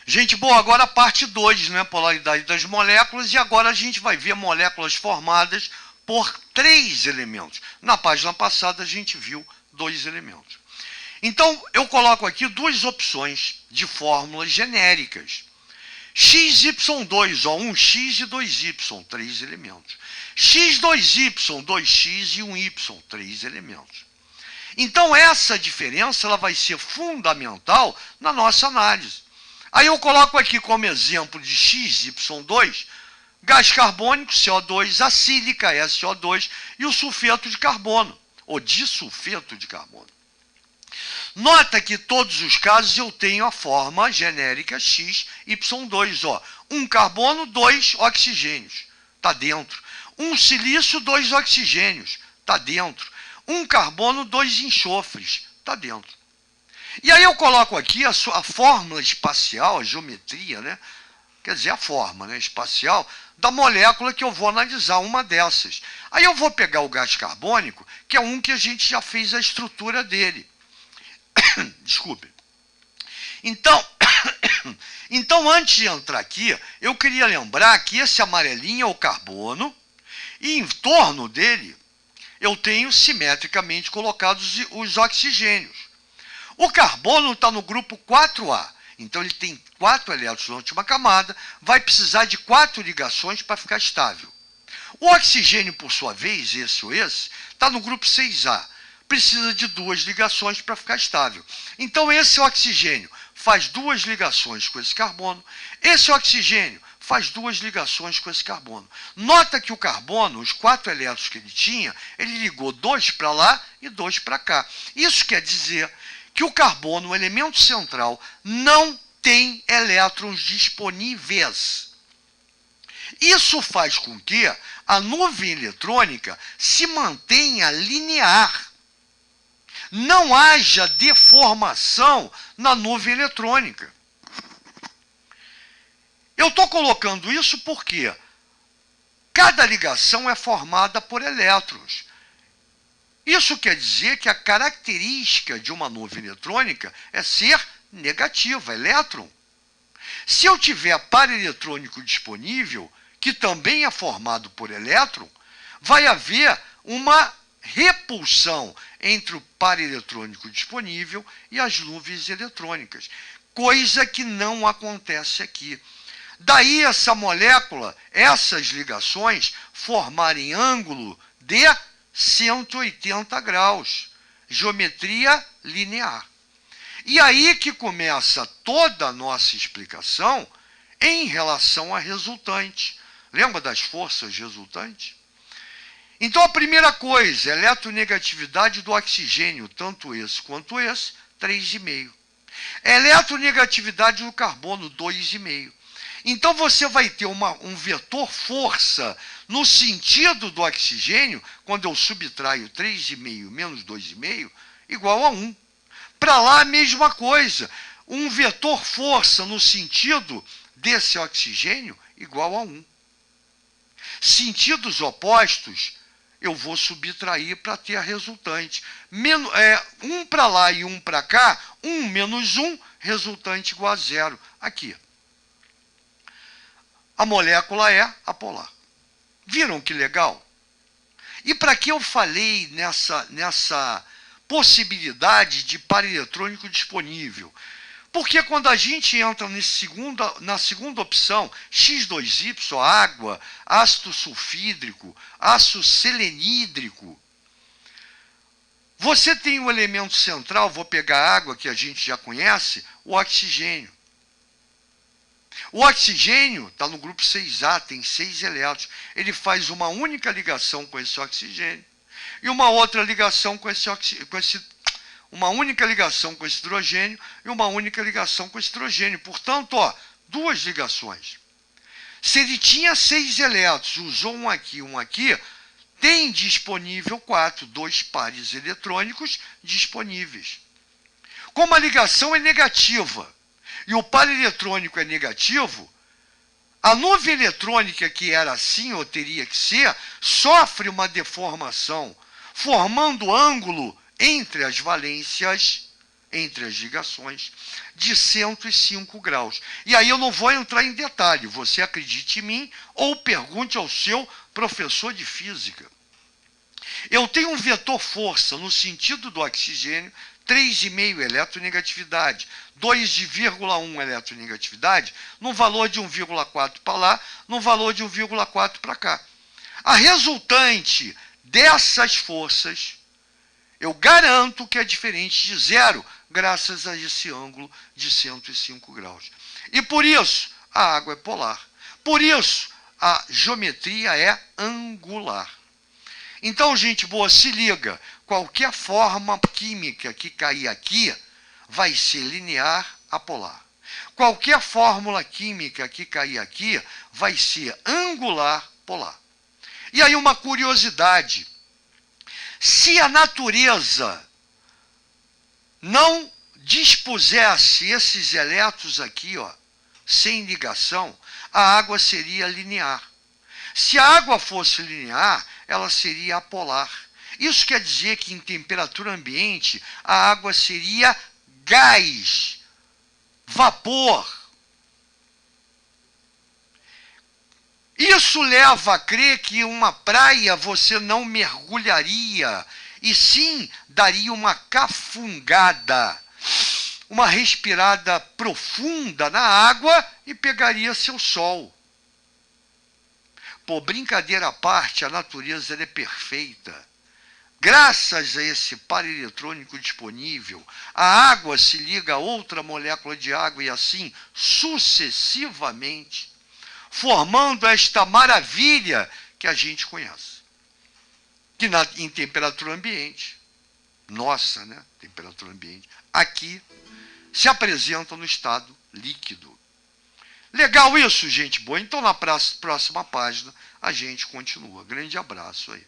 Gente, bom, agora a parte 2, né? Polaridade das moléculas, e agora a gente vai ver moléculas formadas por 3 elementos. Na página passada a gente viu 2 elementos. Então, eu coloco aqui 2 opções de fórmulas genéricas. XY2, ó, 1x e 2y, 3 elementos. X2y, 2x e 1y, 3 elementos. Então, essa diferença ela vai ser fundamental na nossa análise. Aí eu coloco aqui como exemplo de XY2, gás carbônico, CO2, a sílica, SO2, e o sulfeto de carbono, ou disulfeto de carbono. Nota que em todos os casos eu tenho a forma genérica XY2, ó. 1 carbono, 2 oxigênios, está dentro. 1 silício, 2 oxigênios, está dentro. 1 carbono, 2 enxofres, está dentro. E aí eu coloco aqui a fórmula espacial, a geometria, né? Quer dizer, a forma, né, espacial da molécula que eu vou analisar, uma dessas. Aí eu vou pegar o gás carbônico, que é um que a gente já fez a estrutura dele. Desculpe. Então, antes de entrar aqui, eu queria lembrar que esse amarelinho é o carbono, e em torno dele eu tenho simetricamente colocados os oxigênios. O carbono está no grupo 4A, então ele tem 4 elétrons na última camada, vai precisar de 4 ligações para ficar estável. O oxigênio, por sua vez, esse ou esse, está no grupo 6A, precisa de 2 ligações para ficar estável. Então esse oxigênio faz 2 ligações com esse carbono, esse oxigênio faz 2 ligações com esse carbono. Nota que o carbono, os 4 elétrons que ele tinha, ele ligou 2 para lá e 2 para cá. Isso quer dizer que o carbono, o elemento central, não tem elétrons disponíveis. Isso faz com que a nuvem eletrônica se mantenha linear. Não haja deformação na nuvem eletrônica. Eu estou colocando isso porque cada ligação é formada por elétrons. Isso quer dizer que a característica de uma nuvem eletrônica é ser negativa, elétron. Se eu tiver par eletrônico disponível, que também é formado por elétron, vai haver uma repulsão entre o par eletrônico disponível e as nuvens eletrônicas, coisa que não acontece aqui. Daí essa molécula, essas ligações, formarem ângulo de 180 graus, geometria linear. E aí que começa toda a nossa explicação em relação à resultante. Lembra das forças resultantes? Então a primeira coisa, eletronegatividade do oxigênio, tanto esse quanto esse, 3,5. Eletronegatividade do carbono, 2,5. Então você vai ter um vetor força no sentido do oxigênio, quando eu subtraio 3,5 menos 2,5, igual a 1. Para lá a mesma coisa, um vetor força no sentido desse oxigênio igual a 1. Sentidos opostos, eu vou subtrair para ter a resultante. 1 para lá e 1 para cá, 1 menos 1, resultante igual a 0. Aqui. A molécula é apolar. Viram que legal? E para que eu falei nessa possibilidade de par eletrônico disponível? Porque quando a gente entra na segunda opção, X2Y, água, ácido sulfídrico, ácido selenídrico, você tem um elemento central, vou pegar a água que a gente já conhece, o oxigênio. O oxigênio está no grupo 6A, tem 6 elétrons. Ele faz uma única ligação com esse oxigênio e uma outra ligação uma única ligação com esse hidrogênio e uma única ligação com esse hidrogênio. Portanto, ó, 2 ligações. Se ele tinha 6 elétrons, usou um aqui, tem disponível 4, 2 pares eletrônicos disponíveis. Como a ligação é negativa e o par eletrônico é negativo, a nuvem eletrônica que era assim ou teria que ser, sofre uma deformação, formando ângulo entre as valências entre as ligações de 105 graus. E aí eu não vou entrar em detalhe, você acredite em mim ou pergunte ao seu professor de física. Eu tenho um vetor força no sentido do oxigênio, 3,5 eletronegatividade, 2,1 eletronegatividade, no valor de 1,4 para lá, no valor de 1,4 para cá. A resultante dessas forças, eu garanto que é diferente de zero, graças a esse ângulo de 105 graus. E por isso, a água é polar. Por isso, a geometria é angular. Então, gente boa, se liga, qualquer forma química que cair aqui vai ser linear a polar. Qualquer fórmula química que cair aqui vai ser angular polar. E aí uma curiosidade, se a natureza não dispusesse esses elétrons aqui, ó, sem ligação, a água seria linear. Se a água fosse linear, ela seria apolar. Isso quer dizer que em temperatura ambiente, a água seria gás, vapor. Isso leva a crer que uma praia você não mergulharia, e sim daria uma cafungada, uma respirada profunda na água e pegaria seu sol. Pô, brincadeira à parte, a natureza é perfeita. Graças a esse par eletrônico disponível, a água se liga a outra molécula de água e assim sucessivamente, formando esta maravilha que a gente conhece. Que em temperatura ambiente, nossa, né? Temperatura ambiente, aqui se apresenta no estado líquido. Legal isso, gente boa? Então, na próxima página, a gente continua. Grande abraço aí.